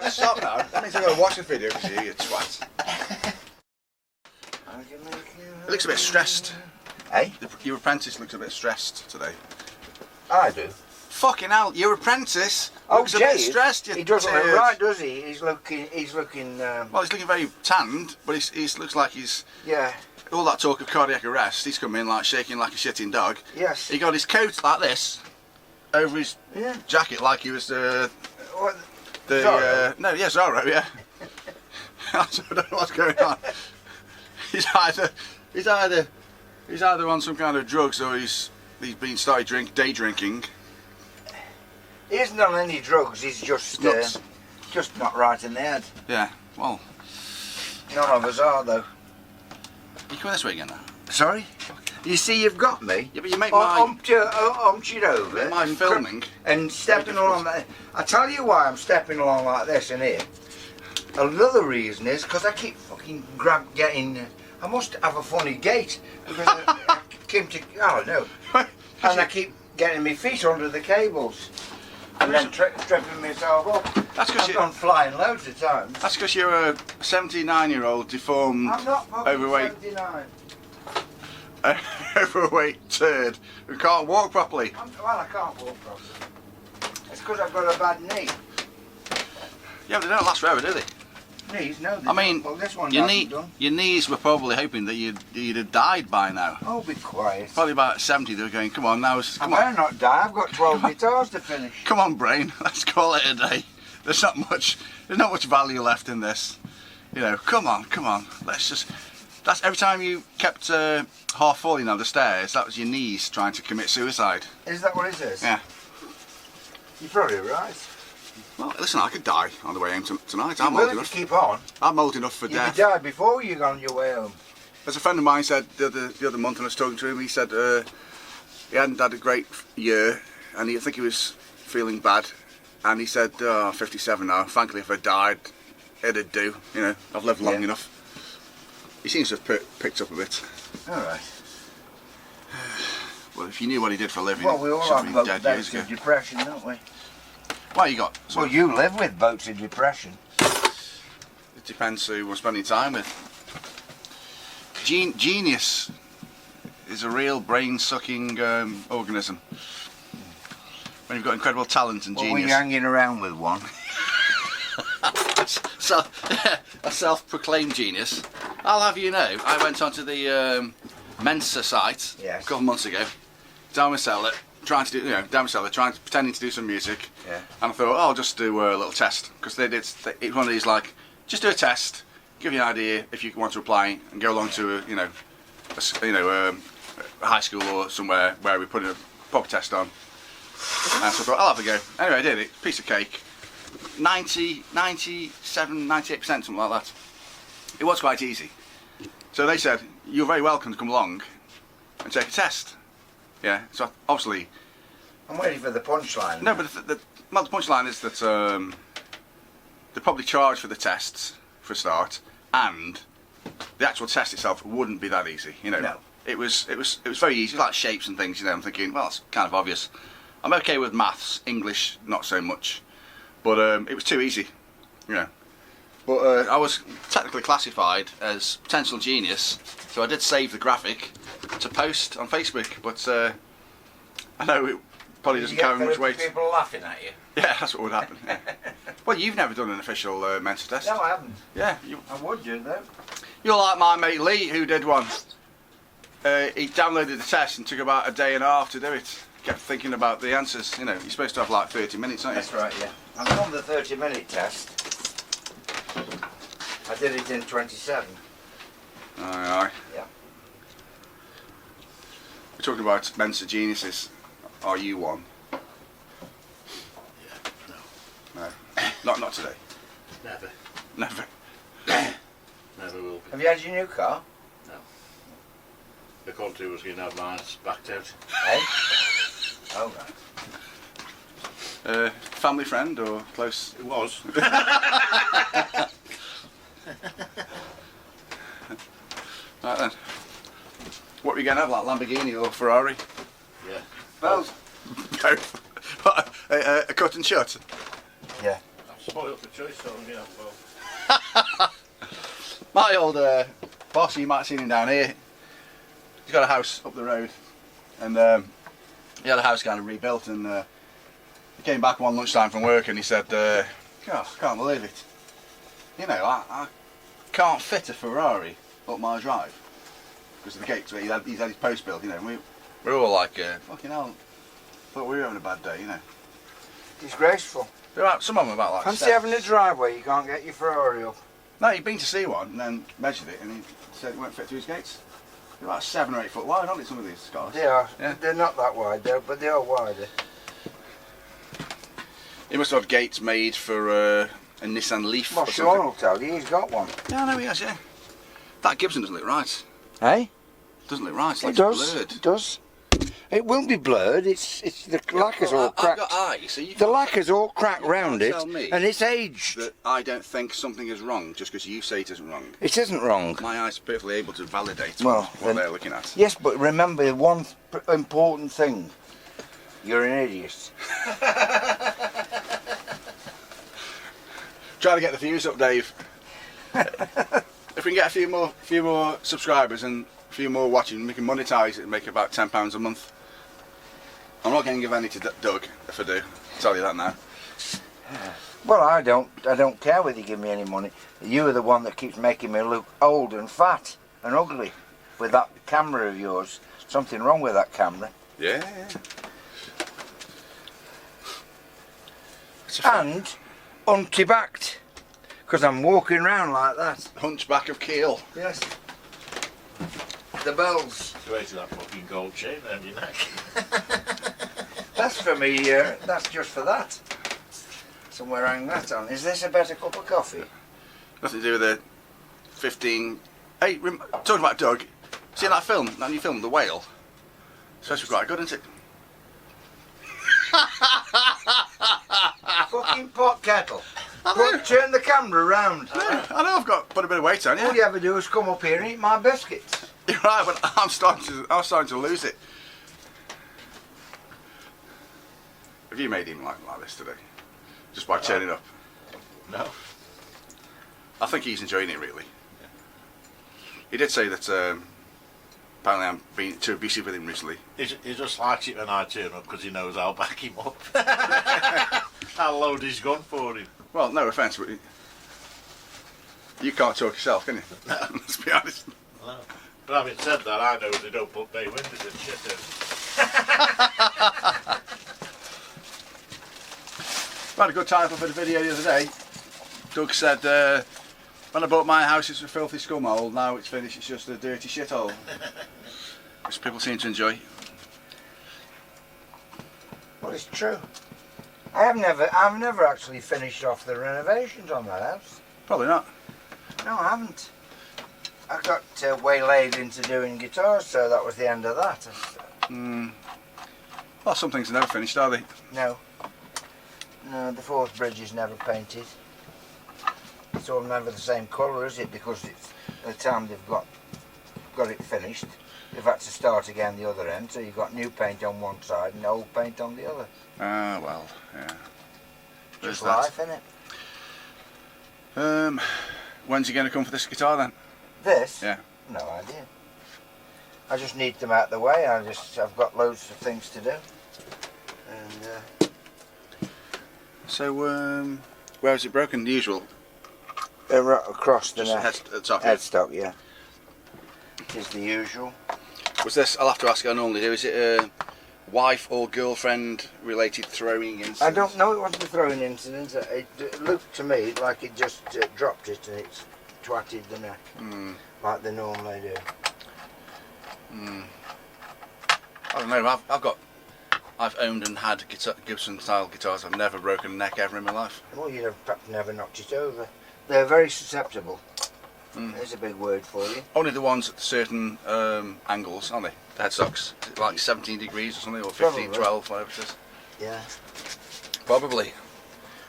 Stop now. That means I've got to watch the video because you twat. It looks a bit stressed. Hey? Your apprentice looks a bit stressed today. I do. Fucking hell, your apprentice Oh, looks a bit stressed. He doesn't look right, does he? He's looking, well, he's looking very tanned, but he looks like he's... Yeah. All that talk of cardiac arrest, he's come in like shaking like a shitting dog. Yes. He got his coat like this, over his jacket like he was What? Zorro? No, yeah, Zorro, yeah. I don't know what's going on. He's either on some kind of drugs or he's been started day drinking. He isn't on any drugs. He's just not right in the head. Yeah, well. None of us are though. You coming this way again now? Sorry? You see, you've got me. Yeah, but you make my... Umped it over. My filming. And stepping along that. I tell you why I'm stepping along like this in here. Another reason is because I keep fucking getting... I must have a funny gait. Because I came to... I don't know. And I keep getting my feet under the cables. And then tripping myself up. That's because I've gone flying loads of times. That's because you're a 79-year-old deformed, I'm not fucking overweight, 79. overweight turd who can't walk properly. Well, I can't walk properly. It's because I've got a bad knee. Yeah, but they don't last forever, do they? Knees? No, they I mean, don't. Well, this one your hasn't done. knees were probably hoping that you'd have died by now. Oh, be quiet. Probably about 70 they were going, come on now, I better not die. I've got 12 guitars to finish. Come on, brain, let's call it a day. There's not much value left in this. You know, come on, let's just... That's every time you kept half falling down the stairs, that was your knees trying to commit suicide. Is that what it is? Yeah. You're probably right. Well, listen, I could die on the way home tonight. I'm old enough. Keep on. I'm old enough for you death. You could die before you go on your way home. As a friend of mine said the other month when I was talking to him, he said he hadn't had a great year and I think he was feeling bad. And he said, oh, 57 now, frankly if I died, it'd do. You know, I've lived long enough. He seems to have picked up a bit. Alright. Well, if you knew what he did for a living, well, we all have bouts of depression, don't we? What you got? Well, you live with bouts of depression. It depends who we're spending time with. Genius is a real brain-sucking organism. When you've got incredible talent and genius. When you're hanging around with one. So, a self-proclaimed genius. I'll have you know, I went onto the Mensa site a couple of months ago, down my cellar, pretending to do some music. Yeah. And I thought, oh, I'll just do a little test because it's one of these like, just do a test, give you an idea if you want to apply and go along to a high school or somewhere where we put a proper test on. And so I thought, I'll have a go. Anyway, I did it. Piece of cake. 90, 97, 98%, something like that. It was quite easy. So they said, you're very welcome to come along and take a test. Yeah, so obviously... I'm waiting for the punchline. No, but the punchline is that they probably charge for the tests, for a start, and the actual test itself wouldn't be that easy, you know. No. It was very easy, like shapes and things, you know. I'm thinking, well, it's kind of obvious. I'm okay with maths, English, not so much. But it was too easy, you know. But I was technically classified as potential genius, so I did save the graphic to post on Facebook. But I know it probably doesn't carry much weight. People laughing at you. Yeah, that's what would happen. Yeah. Well, you've never done an official Mensa test. No, I haven't. Yeah, I would do though. You're like my mate Lee, who did one. He downloaded the test and took about a day and a half to do it. Kept thinking about the answers. You know, you're supposed to have like 30 minutes, aren't you? That's right, yeah. I've done the 30-minute test. I did it in 27. Aye, aye. Yeah. We're talking about Mensa geniuses. Are you one? Yeah, No. Not today. never. Never. Never will be. Have you had your new car? No. The country was going to have mine backed out. Eh? Oh, right. Family friend or close? It was. Right then. What are we going to have, like Lamborghini or Ferrari? Yeah. Both. Both. A cut and shut? Yeah. Spoil up the choice, so I'm getting well. My old boss, you might have seen him down here. He's got a house up the road, and he had a house kind of rebuilt, and he came back one lunchtime from work and he said, "God, I can't believe it. You know, I can't fit a Ferrari up my drive because of the gates where he's had his post built. You know, we're all like, fucking hell, thought we were having a bad day, you know." Disgraceful. Some of them about like. Fancy having a driveway you can't get your Ferrari up. No, he'd been to see one and then measured it, and he said it won't fit through his gates. They're about 7 or 8 foot wide, aren't they, some of these cars? They are. Yeah. They're not that wide though, but they are wider. He must have had gates made for a Nissan Leaf. Well, or Sean something. will tell you, he's got one. Yeah, I know he has, yeah. That Gibson doesn't look right. Hey? Doesn't look right, it's like It does. blurred. It does. It will be blurred. It's the lacquer's all I've cracked. got eyes, so you The lacquer's all cracked round it, tell me and it's aged. that I don't think something is wrong just because you say it isn't wrong. It isn't wrong. My eyes are perfectly able to validate Well, what then- they're looking at. Yes, but remember one important thing. You're an idiot. Trying to get the views up, Dave. If we can get a few more subscribers and a few more watching, we can monetise it and make about £10 a month. I'm not going to give any to Doug if I do. I'll tell you that now. Well, I don't care whether you give me any money. You are the one that keeps making me look old and fat and ugly with that camera of yours. Something wrong with that camera. Yeah. And hunty-backed, because I'm walking around like that. Hunchback of Keel. Yes. The bells. You wait till that fucking gold chain around your neck. That's for me. That's just for that. Somewhere hang that on. Is this a better cup of coffee? Nothing to do with the 15... Hey, talking about Doug, see that film, that new film, The Whale? It's supposed to be quite good, isn't it? Fucking pot kettle. Turn the camera around. I know I've got put a bit of weight on, yeah. All you ever do is come up here and eat my biscuits. You're right, but I'm starting to lose it. Have you made him like this today? Just by turning up? No. I think he's enjoying it, really. He did say that apparently I'm being too abusive with him recently. He just likes it when I turn up because he knows I'll back him up. I'll load his gun for him. Well, no offence, but you can't talk yourself, can you? No. Let's be honest. No. But having said that, I know they don't put bay windows and shit in. We had a good title for the video the other day. Doug said, when I bought my house it's a filthy scumhole, now it's finished, it's just a dirty shithole. Which people seem to enjoy. Well, it's true. I've never actually finished off the renovations on that house. Probably not. No, I haven't. I got waylaid into doing guitars, so that was the end of that. Well, some things are never finished, are they? No. No, the fourth bridge is never painted. It's all never the same colour, is it? Because it's the time they've got it finished, they've had to start again the other end, so you've got new paint on one side and old paint on the other. Ah, well, yeah. Just life, innit? When's he going to come for this guitar then? This? Yeah. No idea. I just need them out of the way. I've got loads of things to do. And So, where is it broken? The usual? right across the Just neck. at the top, yeah. Headstock, yeah. Is the usual. Was this, I'll have to ask, I normally do, is it a wife or girlfriend related throwing incident? I don't know, it wasn't a throwing incident. It looked to me like it just dropped it and it's twatted the neck. Like they normally do. I don't know, I've owned and had Gibson style guitars. I've never broken a neck ever in my life. Well, you'd have perhaps never knocked it over. They're very susceptible. There's a big word for you. Only the ones at certain angles, aren't they? The headstocks, like 17 degrees or something, or 15, Probably. 12, whatever it is. Yeah. Probably.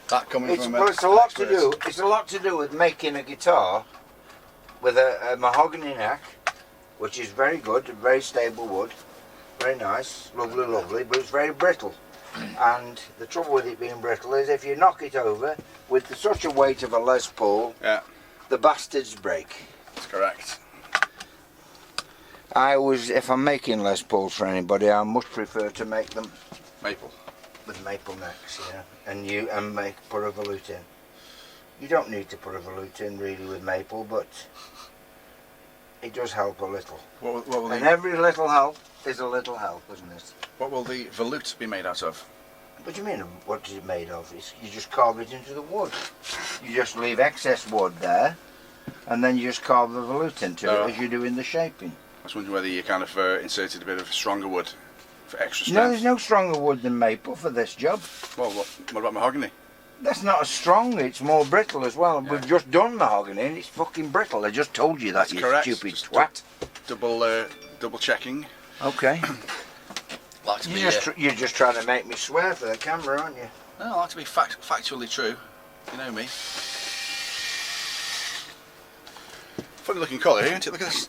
That coming from Well, it's a lot to do. It's a lot to do with making a guitar with a mahogany neck, which is very good, very stable wood, very nice, lovely, lovely, but it's very brittle. And the trouble with it being brittle is if you knock it over with such a weight of a Les Paul, Yeah, the bastards break. that's correct. I always, if I'm making Les Pauls for anybody, I much prefer to make them Maple. with maple necks, yeah, and put a volute in. You don't need to put a volute in really with maple, but it does help a little. What will And the every little help is a little help, isn't it? what will the volute be made out of? What do you mean? What is it made of? You just carve it into the wood. You just leave excess wood there, and then you just carve the volute into it as you do in the shaping. I was wondering whether you kind of inserted a bit of stronger wood for extra No, strength. there's no stronger wood than maple for this job. Well, what about mahogany? That's not as strong, it's more brittle as well. Yeah. We've just done mahogany and it's fucking brittle. I just told you that, That's you correct. stupid Just twat. Double checking. Okay. Like to be, You're just trying to make me swear for the camera, aren't you? no, I like to be factually true. You know me. Funny looking collar here, isn't it? Look at this.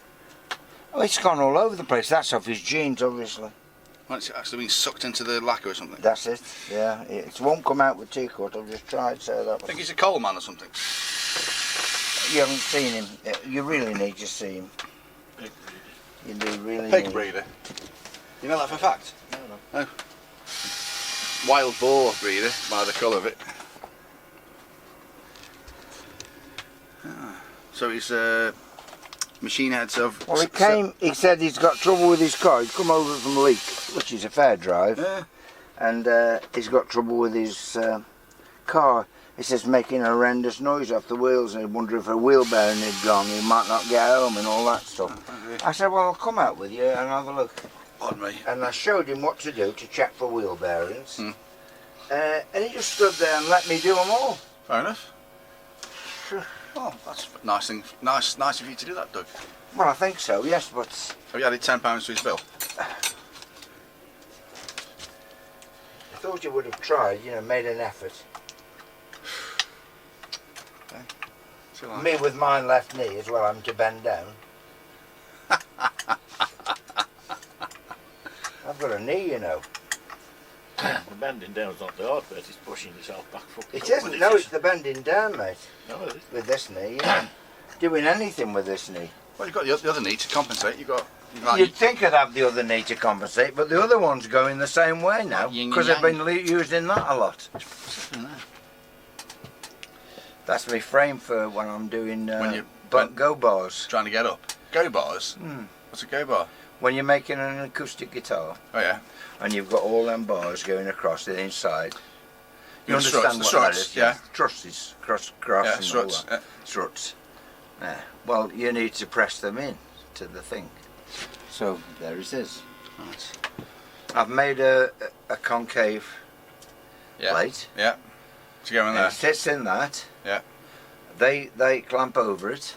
Oh, it's gone all over the place. That's off his jeans, obviously. Well, it's actually been sucked into the lacquer or something. That's it, yeah. It won't come out with teakwood. I've just tried, so that I was... think he's a coal man or something. You haven't seen him. You really need to see him. Pig You do really Pig need. breeder. You know that for a fact? No. Wild boar breeder, by the colour of it. So he's machine heads of... Well, he said he's got trouble with his car. He's come over from Wilkes, which is a fair drive, Yeah. and he's got trouble with his car. He says making a horrendous noise off the wheels, and he wondered if a wheel bearing had gone, he might not get home and all that stuff. I said, well, I'll come out with you and have a look. On me. And I showed him what to do to check for wheel bearings, Hmm. And he just stood there and let me do them all. Fair enough. Well, that's a nice thing. Nice of you to do that, Doug. Well, I think so, yes, but Have you added £10 to his bill? I thought you would have tried, made an effort. See what I- Me with my left knee as well, having to bend down. I've got a knee, The bending down's not the hard bit, it's pushing yourself back fucking It up isn't, with no, it's the bending down, mate. No, it is. With this knee, doing anything with this knee. Well, you've got the other knee to compensate. You've got... You'd think I'd have the other knee to compensate, but the other one's going the same way now, Yin and because I've yang. been using that a lot. That's my frame for when I'm doing go bars. Trying to get up. Go bars? What's a go bar? When you're making an acoustic guitar, Oh, yeah. and you've got all them bars going across the inside. You The understand struts, what the that struts, is? yeah. Trusses, cross Yeah, and struts. all that. Struts. Yeah. Well, you need to press them in to the thing. So there it is. Right. I've made a concave Yeah. plate. Yeah. To go in And there. it sits in that. Yeah. They clamp over it,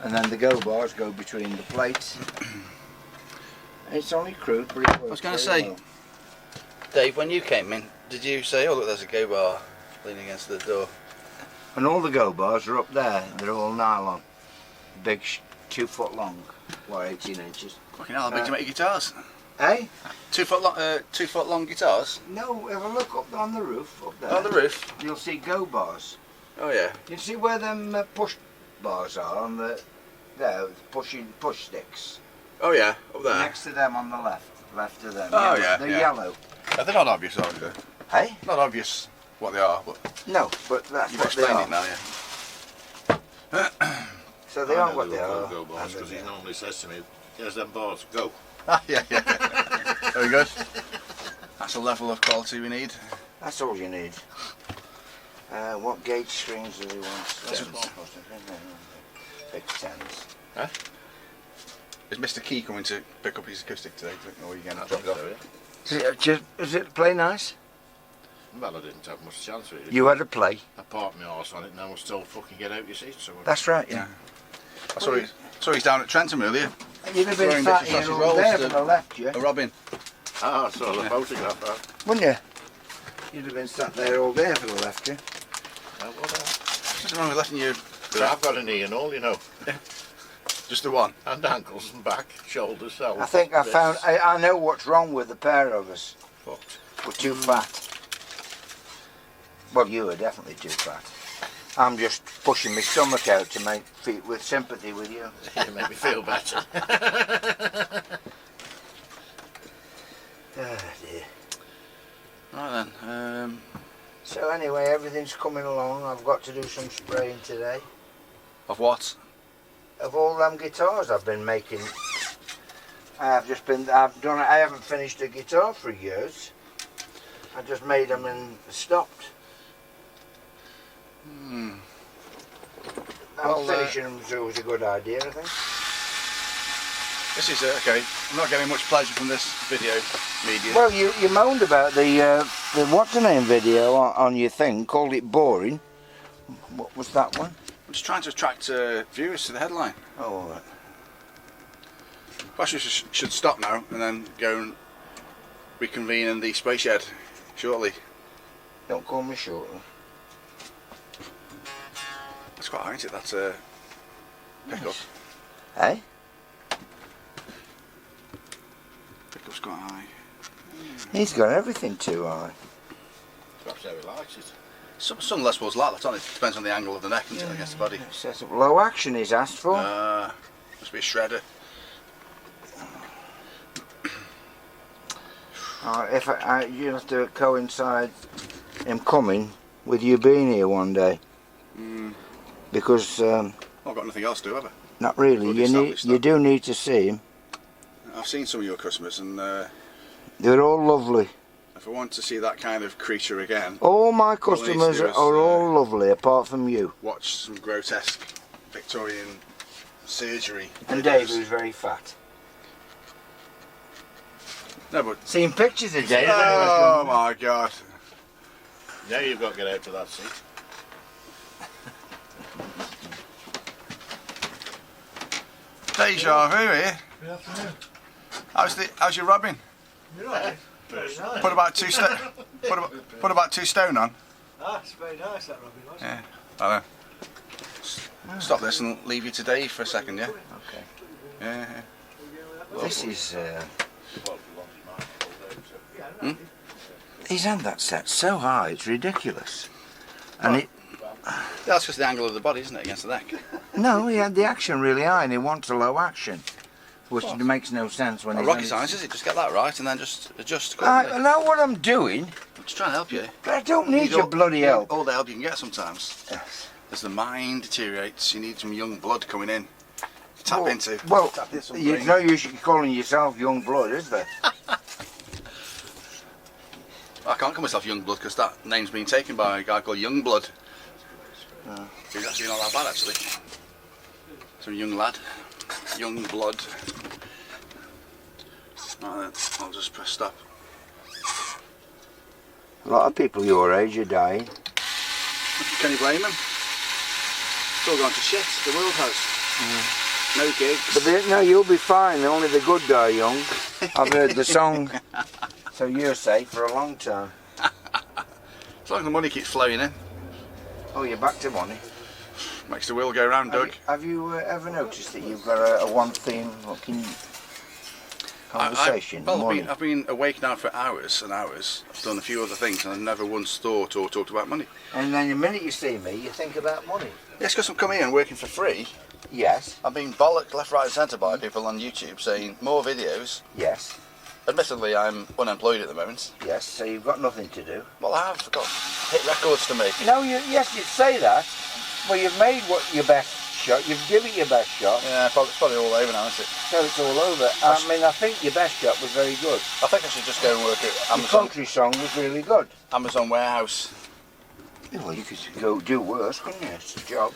and then the go bars go between the plates. It's only crude, but it works. I was going to very say, well. Dave, when you came in, did you say, oh look, there's a go bar leaning against the door? And all the go bars are up there. They're all nylon, big, 2 foot long, or 18 inches. Fucking hell, how big do you make your guitars? Eh? 2 foot long guitars? No, have a look up on the roof, up there. On the roof? You'll see go bars. Oh yeah. You see where them push bars are on the push sticks. Oh yeah, up there. Next to them on the left of them. Oh, yellow. yeah, They're yeah. yellow. They're not obvious, are they? Hey? Not obvious what they are, but No, but that's you've what they explained are. it now, yeah. So they are what they are. Go bars, because he normally says to me, here's them bars, go. Yeah. Very good. That's a level of quality we need. That's all you need. What gauge strings do they want? Tens. Big tens. Huh? Is Mr. Key coming to pick up his acoustic today? Or are you going to drop it off? Does it play nice? Well, I didn't have much chance really. You had a play. I parked my arse on it and I was still fucking get out your seat. So That's right, yeah. I saw he's down at Trentham earlier. You'd have been Throwing sat bits of here sausage all rolls day to- if I'd have left you. A Robin. I saw the photograph. Wouldn't you? You'd have been sat there all day if I'd have left you. What's wrong with letting you... I've got a knee and all, Just the one? and ankles and back, shoulders, so. I think I know what's wrong with the pair of us. Fucked. We're too fat. Well, you are definitely too fat. I'm just pushing my stomach out to make with sympathy with you. You make me feel better. Oh dear. Right then. So anyway, everything's coming along. I've got to do some spraying today. Of what? Of all them guitars I've been making. I haven't finished a guitar for years. I just made them and stopped. Finishing them was a good idea, I think. This is okay. I'm not getting much pleasure from this video media. Well, you moaned about the what's the name video on your thing, called it boring. What was that one? I'm just trying to attract viewers to the headline. Oh, all right. Perhaps we should stop now and then go and reconvene in the space shed shortly. Don't call me shortly. That's quite high, isn't it? That's pickup. Hey? Pickup's quite high. He's got everything too high. Perhaps how he likes it. Some Les Pauls like that on it. Depends on the angle of the neck and against the body. Says low action he's asked for. Must be a shredder. If you have to coincide him coming with you being here one day, because I've got nothing else to do, have I? not really. You do need to see him. I've seen some of your customers, and They're all lovely. if I want to see that kind of creature again, All my all I need to customers do is, are all lovely, apart from you. watch some grotesque Victorian surgery. And videos. Dave, who's very fat. No, but Seen pictures of Dave. oh my God! Now you've got to get out to that seat. Deja vu here. Good afternoon. How's your robbing? You're right. Very nice. Put about 2 stone. Put about 2 stone on. Ah, it's very nice that Robin was. Yeah. I know. Stop this and leave you to Dave for a second, yeah? Okay. Yeah. This is. Well, if you want it, might hold out, so. He's had that set so high, it's ridiculous. And it. That's just the angle of the body, isn't it, against the neck? No, he had the action really high, and he wants a low action, which makes no sense when Well, he's. rocket science, is it? Just get that right and then just adjust I accordingly. know what I'm doing, I'm just trying to help you. but I don't need your all- bloody help. All the help you can get sometimes. Yes. As the mind deteriorates, you need some young blood coming in. To tap into. Well, Tap into some there's brain. no use you calling yourself young blood, is there? I can't call myself young blood because that name's been taken by a guy called Young Blood. He's actually not that bad, actually. Some young lad. Young blood. Right then, I'll just press stop. A lot of people your age are dying. Can you blame him? It's all gone to shit, the world has. No gigs. But no, you'll be fine. Only the good die young. I've heard the song, so you're safe for a long time. As long as the money keeps flowing in, Oh, you're back to money. makes the wheel go round, Doug. Have you ever noticed that you've got a one theme fucking conversation? money? I've been awake now for hours and hours. I've done a few other things and I've never once thought or talked about money. And then the minute you see me, you think about money. Yes, because I'm coming here and working for free. Yes, I'm being bollocked left, right and centre by people on YouTube saying more videos. yes, Admittedly, I'm unemployed at the moment. yes. So you've got nothing to do. Well, I have got hit records to make. No, yes, you'd say that. Well, you've made your best shot. You've given it your best shot. Yeah, it's probably all over now, isn't it? So it's all over. I mean, I think your best shot was very good. I think I should just go and work at Your Amazon, country song was really good. Amazon warehouse. Well, you could go do worse, couldn't you? It's a job.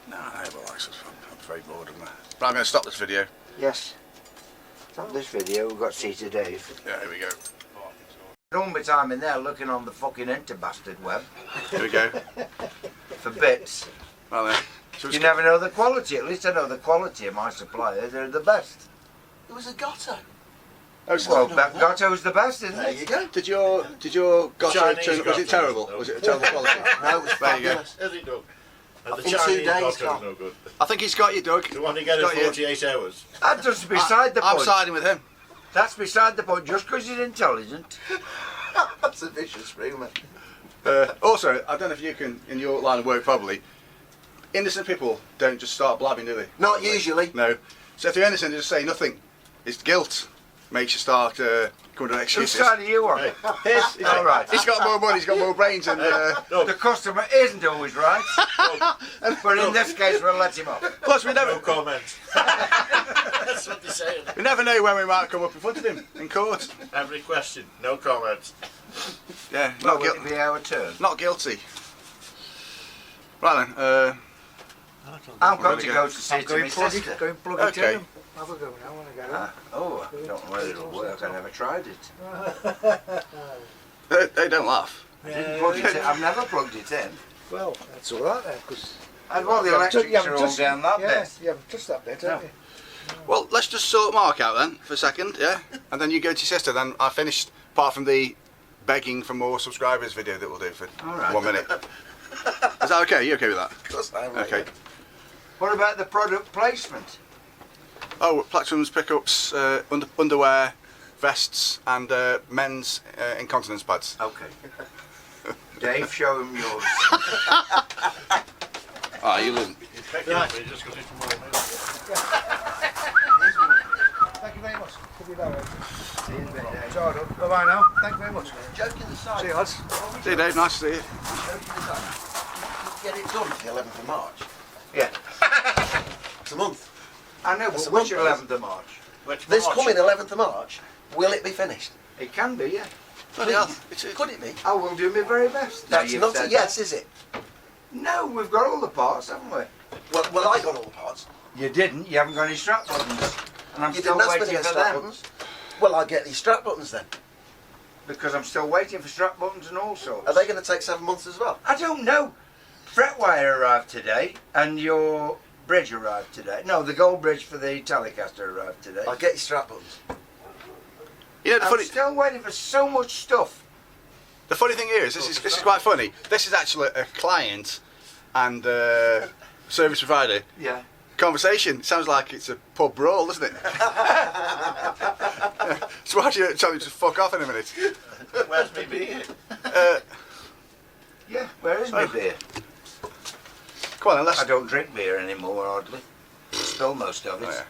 No, well, I'm very bored of that. But I'm going to stop this video. Yes. Stop this video. We've got to see to Dave. Yeah, here we go. All my time in there looking on the fucking interbastard web Here we go. for bits. Well then. So You never know the quality. At least I know the quality of my supplier. They're the best. It was a Gotto. Well, Gatto's the best, isn't There it? you go. Did your Gotcha Chinese turn, was it Gotcha. terrible? Was it a terrible quality? No, it was There you go. fabulous. Has it, Doug? And the In 2 Chinese days, Gotcha Carl. was no good. I think he's got you, Doug. The one you get in Got you. 48 hours. That's just beside the I'm point. siding with him. That's beside the point. Just because he's intelligent. That's a vicious rumour. Also, I don't know if you can, in your line of work probably, innocent people don't just start blabbing, do they? Not usually. No. So if they're innocent, they just say nothing. It's guilt makes you start coming to Whose excuses. side are you on? All right. He's got more money, he's got more brains, and The customer isn't always right. But in this case, we'll let him off. plus we No never, comment. That's what they say. we never know when we might come up in front of him in court. Every question, no comment. Yeah, Well, not, will it be our turn? not guilty. Right then, I'm going to Really go good. to see to my sister. Go and plug it Okay. in. Have a go now when I get Ah, oh, I don't know whether it'll work. I never tried it. they don't laugh. I didn't plug it in. I've never plugged it in. Well, that's all right then, because... And well, the electrics are all down that bit. You haven't touched that bit, have you? Well, let's just sort Mark out then for a second, yeah? And then you go to your sister, then I finished, apart from the begging for more subscribers video that we'll do for All right. 1 minute. Is that okay? You okay with that? Of course I am. Okay. What about the product placement? Oh, Plectrum's pickups, underwear, vests, and men's incontinence pads. Okay. Dave, show him yours. Ah, you live. He's picking up, he just got it from all Thank you very much. Could be that way. See you in a bit, Dave. It's all done. Bye-bye now. Thank you very much. Joking aside, See you, lads. See you, Dave. Nice to see you. joking aside, you get it done for the 11th of March. Yeah. It's a month. I know, That's but a which month, 11th of March? Which This March? coming 11th of March, will it be finished? It can be, yeah. Bloody hell. It's, Could it be? I will do my very best. Now That's you've not a said yes, is it? that. No, we've got all the parts, haven't we? Well, I got all the parts. You didn't. You haven't got any strap buttons. And I'm You still didn't ask me to waiting get for strap them. buttons. Well, I'll get these strap buttons then. Because I'm still waiting for strap buttons and all sorts. Are they going to take 7 months as well? I don't know. Fret wire arrived today, and your bridge arrived today. No, the gold bridge for the Telecaster arrived today. I'll get your strap buttons. you know, the I'm funny, still waiting for so much stuff. the funny thing here is, this is quite funny. This is actually a client and service provider Yeah. conversation. It sounds like it's a pub brawl, doesn't it? So why do you tell me to fuck off in a minute? Where's me beer? Yeah, where is my beer? Come on then, let's, I don't drink beer anymore, hardly. Spill most of it. Oh, yeah.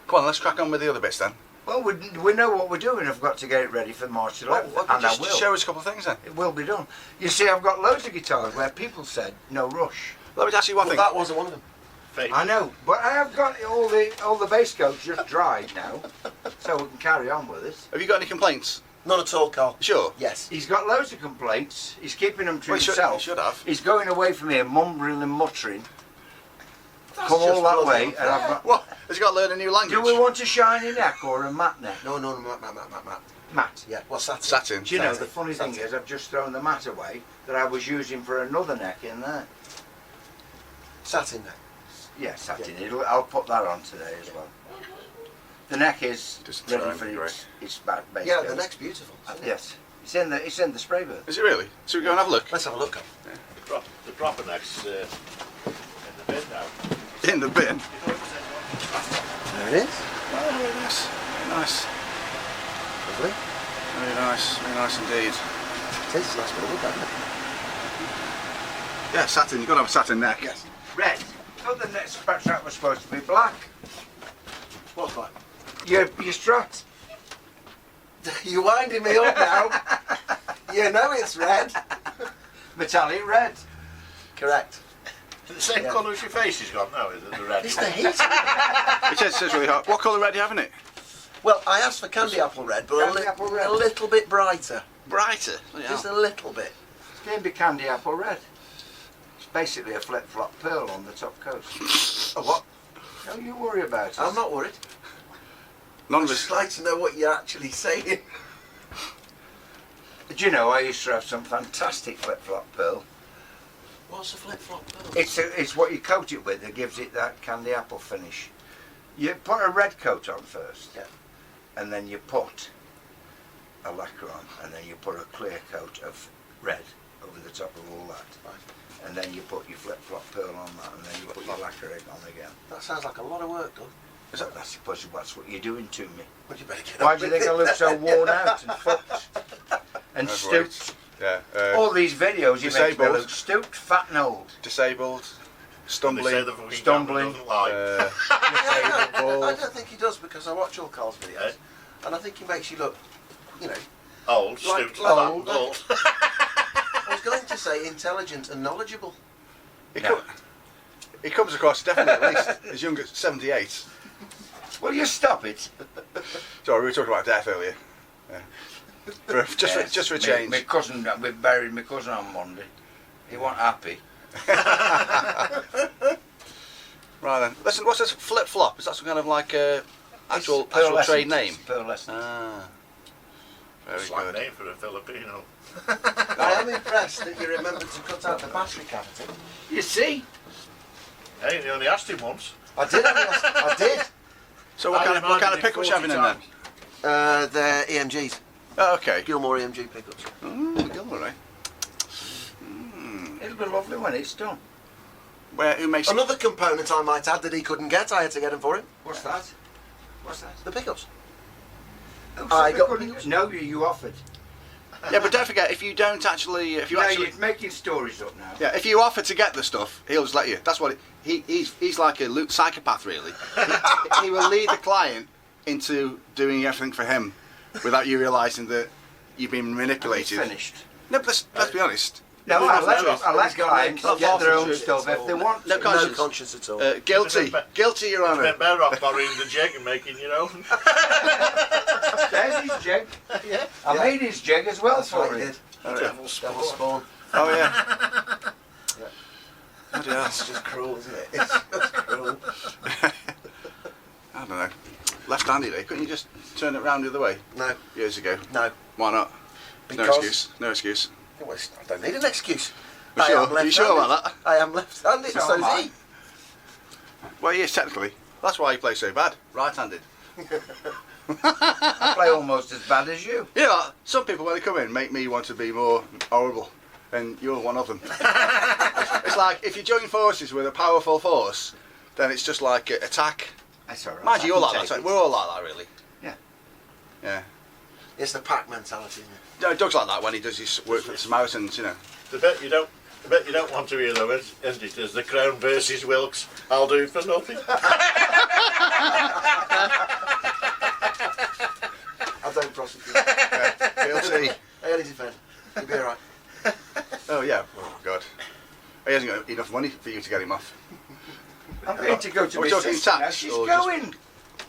Come on, let's crack on with the other bits then. Well, we know what we're doing. I've got to get it ready for March 11th, Well, and I just will. show us a couple of things then. It will be done. You see, I've got loads of guitars where people said, no rush. Let me ask you one Well, thing. that wasn't one of them. Fake. I know, but I have got all the bass coats just dried now, so we can carry on with it. Have you got any complaints? None at all, Carl. Sure. Yes. He's got loads of complaints. He's keeping them to Well, you himself. should have. He's going away from here, mumbling and muttering. That's Come all just that bloody way, unfair. and I've got. What? Has he got to learn a new language? Do we want a shiny neck or a matte neck? No, Matt. Matte. Yeah, what's that? Satin. Do you know, Satin. the funny thing Satin. is, I've just thrown the mat away that I was using for another neck in there. Satin neck. Yeah, satin. I'll put that on today as well. The neck is Just ready try for and its back base. Yeah, coat. the neck's beautiful. Isn't it? Yes, it's in the spray booth. Is it really? So we go and have a look. Let's have a look. The proper neck's in the bin now. In the bin. There it is. Oh, very nice. Very nice. Lovely. Very nice. Very nice indeed. It is. Nice bit of wood, isn't it? Yeah, satin. You've got to have a satin neck. Yes. Red. I thought the neck strap was supposed to be black. What's that? Your Strat. You're winding me up now. You know it's red. Metallic red. Correct. The same Yeah. colour as your face has got now, is it? The red. It's the heat. It says really hot. What colour red do you have in it? Well, I asked for candy apple red, but Candy apple red. a little bit brighter. Brighter. Bloody Just hell. a little bit. It's going to be candy apple red. It's basically a flip-flop pearl on the top coat. A what? Don't you worry about it. I'm not worried. None I'd of us. just like to know what you're actually saying. Do you know, I used to have some fantastic flip-flop pearl. What's a flip-flop pearl? It's what you coat it with that gives it that candy apple finish. You put a red coat on first, Yeah. and then you put a lacquer on, and then you put a clear coat of red over the top of all that. Right. And then you put your flip-flop pearl on that, and then you put your lacquer on again. That sounds like a lot of work done. I suppose that's what you're doing to me. Well, you better get Why up do you with think I it. look so worn out and fucked and That's stooped? Yeah. All these videos you make me disabled. look stooped, fat and old. Disabled, They say stumbling. the fucking Stumbling. camera doesn't lie. I Bald. don't think he does because I watch all Carl's videos, and I think he makes you look, you know. Old, Like stooped, old. old. I was going to say intelligent and knowledgeable. He comes across definitely at least as young as 78. Will you stop it? Sorry, we were talking about death earlier. Yeah. Just for a change. My cousin, we buried my cousin on Monday. He wasn't happy. Right then. Listen, what's this flip flop? Is that some kind of like actual It's pearlescent. trade name? Pearlescent. Ah. Very Slang good. name for a Filipino. I am impressed that you remembered to cut out the battery cavity. You see? Hey, you only asked him once. I did. I did. So what kind of pickups you having in there? They're EMGs. Oh, okay. Gilmore EMG pickups. Gilmore, eh? It'll be lovely when it's done. Who makes Another component I might add that he couldn't get, I had to get him for him. What's that? What's that? The pickups. Oh, I so got we couldn't- pickups. No, you offered. Yeah, but don't forget, if you don't actually, You're making stories up now. yeah, if you offer to get the stuff, he'll just let you. That's what he's like a psychopath, really. He will lead the client into doing everything for him without you realising that you've been manipulated. Finished. No, but let's be honest. No, Well, I let he's got clients no get their own conscience stuff at if they all. want No to. conscience. No conscience at all. Guilty, Your Honour. Been better off borrowing the jig and making your own. There's his jig. Yeah. I made his jig as well That's for what he him. did. Devil's Devil spawn. spawn. Oh yeah. Yeah. Bloody hell. It's just cruel, isn't it? It's just cruel. I don't know. Left-handed, eh? Couldn't you just turn it round the other way No, years ago? no. Why not? No Because- excuse. No excuse. Well, I don't need an excuse. You I sure? am Are you sure left-handed. about that? I am left-handed, So so am is I. he. Well, he is technically. That's why he plays so bad. Right-handed. I play almost as bad as you. You know, some people when they come in make me want to be more horrible, and you're one of them. It's like if you join forces with a powerful force, then it's just like attack. That's all right. Mind you, you're I like can that. take So it. we're all like that, really. Yeah. Yeah. It's the pack mentality, isn't it? No, Doug's like that when he does his work for the Samaritans, you know. The bet you don't want to hear though, isn't it? Is the Crown versus Wilkes. I'll do for nothing. I don't prosecute. Guilty. I only defend. You'll be alright. Oh yeah. Oh God. He hasn't got enough money for you to get him off. I'm going to go to Are we my talking sister now. tax She's or just- going.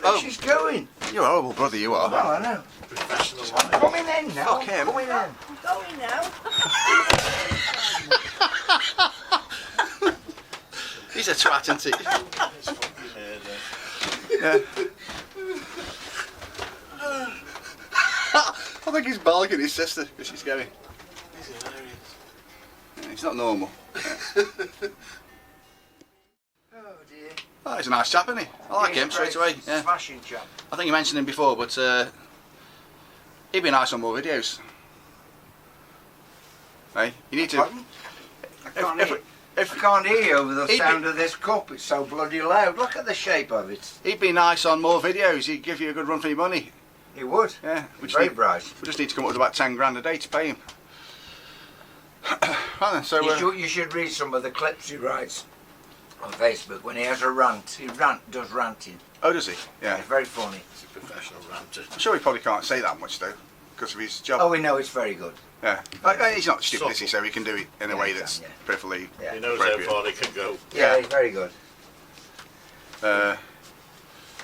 Oh. She's going. You're a horrible brother, you are. Well, I know. Professional I'm coming in now. Fuck him. Coming in. Going now. He's a twat, isn't he? Yeah. Yeah. I think he's balking his sister because she's going. He's hilarious. Yeah, he's not normal. Oh dear. Oh, he's a nice chap, isn't he? I like He's him a straight great away. Yeah. Smashing chap. I think you mentioned him before, but he'd be nice on more videos. Hey, you need to. Pardon? I can't hear. I If can't hear you over the He'd sound be- of this cup. It's so bloody loud. Look at the shape of it. he'd be nice on more videos, he'd give you a good run for your money. He would. Yeah, Very bright. we just need to come up with about 10 grand a day to pay him. Right then, so You should read some of the clips he writes on Facebook when he has a rant. He does ranting. oh, does he? Yeah. It's very funny. He's a professional ranter. I'm sure he probably can't say that much though, because of his job. Oh, we know it's very good. Yeah. He's not stupid, is he? So he can do it in a Yeah, way he can, that's yeah. perfectly Yeah. He knows how appropriate. far he can go. Yeah, he's very good.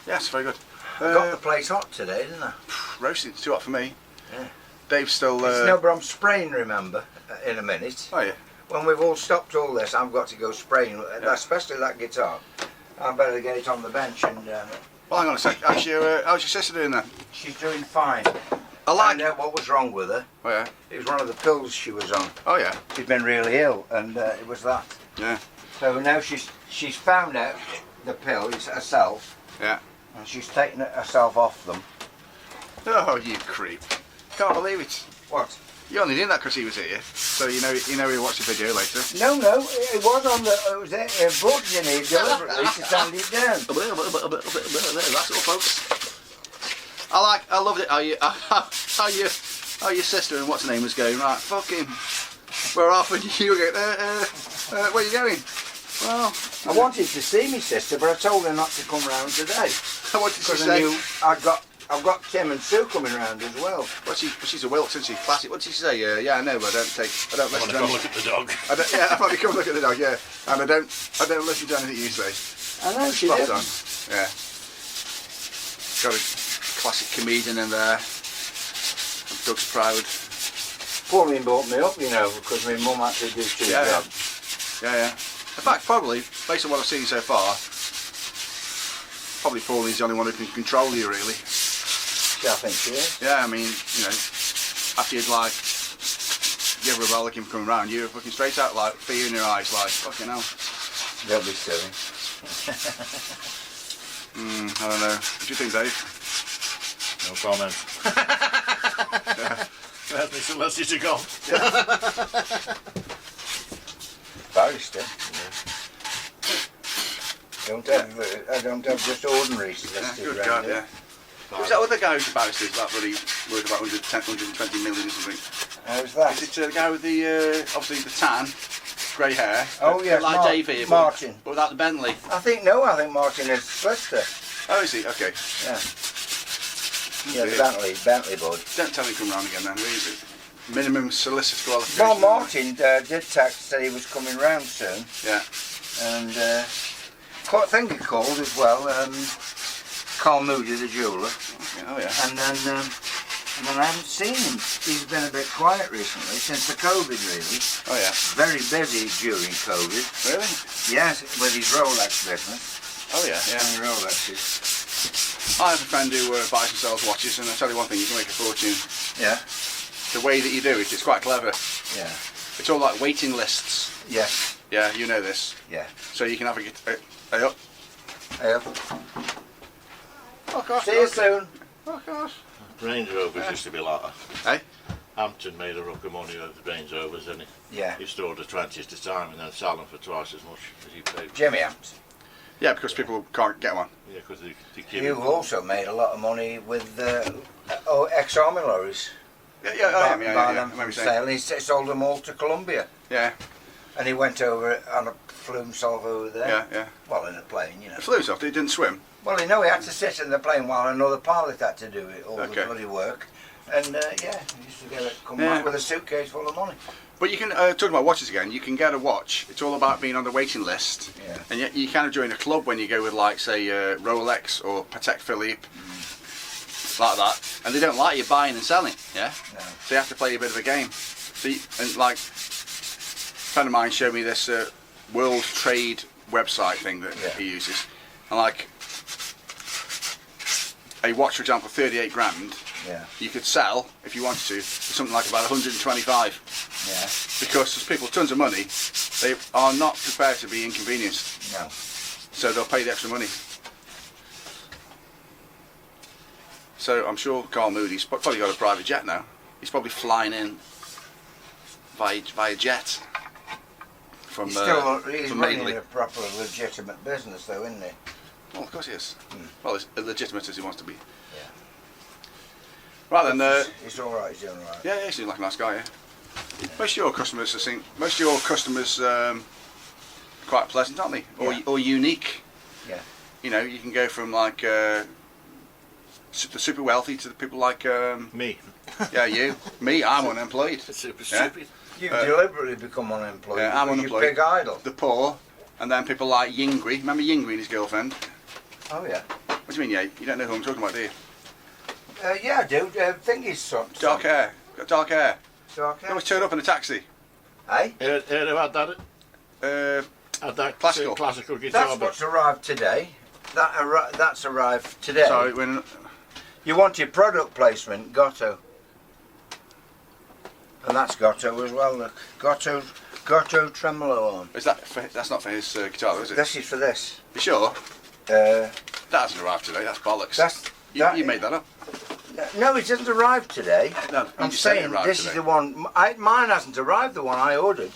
Yes, very good. I got the place hot today, didn't I? Roasting, it's too hot for me. Yeah. Dave's still. No, but I'm spraying, remember, in a minute. Oh yeah. When we've all stopped all this, I've got to go spraying, especially that guitar. I better get it on the bench, and Well, hang on a sec. How's your sister doing then? she's doing fine. I like. Found out what was wrong with her. Oh yeah. It was one of the pills she was on. Oh yeah. She'd been really ill, and it was that. Yeah. So now she's found out the pill is herself, Yeah. and she's taken herself off them. Oh, you creep. Can't believe it. What? You only did that because he was here, so you know he'll watch the video later. No, it was on the. It was brought in here deliberately to stand it down. That's all, folks. I loved it. How your sister and what's her name was going, right, fucking, we're off and you go, where are you going? Well, I wanted to see my sister, but I told her not to come round today. What did she Because I say? knew I've got Tim and Sue coming round as well. She's a Wilkes, isn't she? Classic. What did she say? Yeah, I know, but I don't listen to Want to go look at the dog? I probably come look at the dog, yeah. And I don't listen to anything you say. I know she Spot did. on. Yeah. Got a classic comedian in there. Doug's proud. Pauline brought me up, you know, because my mum had to do two jobs. Yeah. In fact, probably, based on what I've seen so far, probably Pauline's the only one who can control you, really. Yeah, I think she is. Yeah, I mean, you know, after you'd like, give her a rollicking coming round, you're fucking straight out, like, fear in your eyes, like, fucking hell. They'll be silly. I don't know. What do you think, Dave? No comment. Let me solicitor go. Barrister. I don't have just ordinary solicitors Good round God, here. yeah. Who's that other guy who's a barrister? Is that bloody worth about 120 million or something? How's that? Is it the guy with the, obviously the tan, grey hair? Oh, yes, like Dave here, Martin. but without the Bentley. I think Martin is a solicitor. Oh, is he? Okay. Yeah. Yeah, the Bentley bud. Don't tell him to come round again then, who is it? Minimum solicitor Well, qualification. Martin did text say he was coming round soon. Yeah. And I think he called as well, Carl Moody, the jeweller. Oh, yeah. And then I haven't seen him. He's been a bit quiet recently, since the COVID really. Oh, yeah. Very busy during COVID. Really? Yes, with his Rolex business. Oh, yeah, yeah. And Rolexes. I have a friend who buys and sells watches, and I tell you one thing, you can make a fortune. Yeah. The way that you do it, it's quite clever. Yeah. It's all like waiting lists. Yes. Yeah, you know this. Yeah. So you can have a hey up. Yeah. Oh gosh. See you soon. Oh gosh. Range Rovers used to be like that. Hey? Hampton made a rock of money out of the Range Rovers, and Yeah. he stored the 20s at a time and then sell them for twice as much as he paid. Jimmy Hampton. Yeah, because people can't get one. Yeah, because they keep You also made a lot of money with ex-army lorries. Yeah, Buy them Maybe from say. sale. He sold them all to Colombia. Yeah, And he went over on a flew himself over there. yeah. Well, in a plane, you know. It flew off, it didn't swim. Well, you know, he had to sit in the plane while another pilot had to do it, all the Okay. bloody work. And yeah, he used to come Yeah. back with a suitcase full of money. But you can, talking about watches again, you can get a watch. It's all about being on the waiting list. Yeah. And yet you kind of join a club when you go with, like, say, Rolex or Patek Philippe, like that. And they don't like you buying and selling, yeah? No. So you have to play a bit of a game. So and like, a friend of mine showed me this World Trade website thing that he uses. And like, a watch, for example, 38 grand, Yeah. you could sell, if you wanted to, for something like about 125. Yeah. Because there's people with tons of money, they are not prepared to be inconvenienced. No. So they'll pay the extra money. So I'm sure Carl Moody's probably got a private jet now. He's probably flying in via jet from He's from running Madeley. a proper legitimate business though, isn't he? Well, of course he is. Well, as legitimate as he wants to be. Yeah. Right then. He's alright, he's doing alright. Yeah, he seems like a nice guy. Yeah. Most of your customers, quite pleasant, aren't they? Or unique. Yeah. You know, you can go from like the super wealthy to the people like Me. yeah, you, me. I'm unemployed. Super Yeah. stupid. You've Uh, deliberately become unemployed. Yeah, I'm because unemployed. You're big idol. The poor, and then people like Yingri. Remember Yingri and his girlfriend? Oh yeah. What do you mean, yeah? You don't know who I'm talking about, do you? Yeah, I do. I think he's Dark hair. Got dark hair. Dark They hair. always turn up in a taxi. Hey? Heard about that? Had that Classical. classical guitar. That's what's arrived today. That's arrived today. Sorry, when You want your product placement, Gotto. And that's Gotto as well, look. Gotto tremolo on. is that? That's not for his guitar, though, is it? This is for this. You sure? Uh, That hasn't arrived today. That's bollocks. that's You made that up. No, it hasn't arrived today. No, I'm you said it saying arrived this today. is the one. Mine hasn't arrived. The one I ordered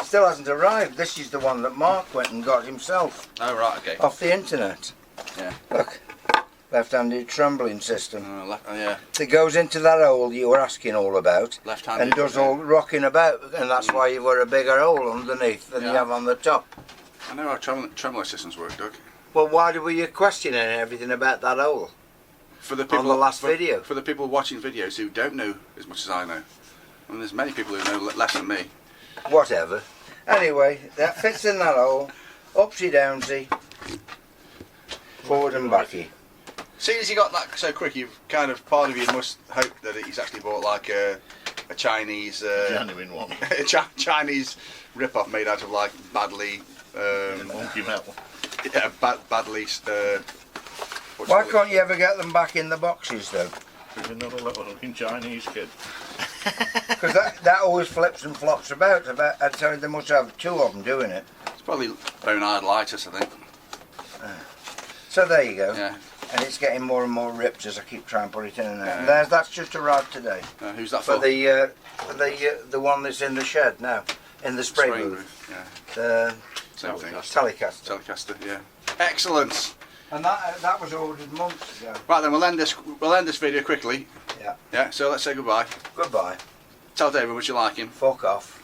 still hasn't arrived. This is the one that Mark went and got himself Oh right, okay. off the internet. Yeah. Look, left-handed trembling system. Yeah. That goes into that hole you were asking all about, Left-handed. and does all rocking about, and that's why you've got a bigger hole underneath than you Yeah. have on the top. I know how tremolo systems work, Doug. Well, why were you questioning everything about that hole? For the people On the last for, video. For the people watching videos who don't know as much as I know, and there's many people who know less than me. Whatever. Anyway, that fits in that hole. Upsy downsy. Forward and backy. Seeing as you got that so quick, you've kind of, part of you must hope that he's actually bought like a Chinese Genuine one. a Chinese rip-off made out of like badly Monkey metal. yeah, badly Why can't you ever get them back in the boxes though? There's another little fucking Chinese kid. Because that always flips and flops about. I'd say they must have two of them doing it. It's probably bone-hard lightus, I think. So there you go. Yeah. And it's getting more and more ripped as I keep trying to put it in and out. Yeah. That's just arrived today. Who's that For for? the one that's in the shed now, in the spray booth. Yeah. The Same thing. Telecaster. Telecaster. Yeah. Excellent. And that was ordered months ago. Right then, we'll end this video quickly. Yeah. Yeah. So let's say goodbye. Goodbye. Tell David what you like him. Fuck off.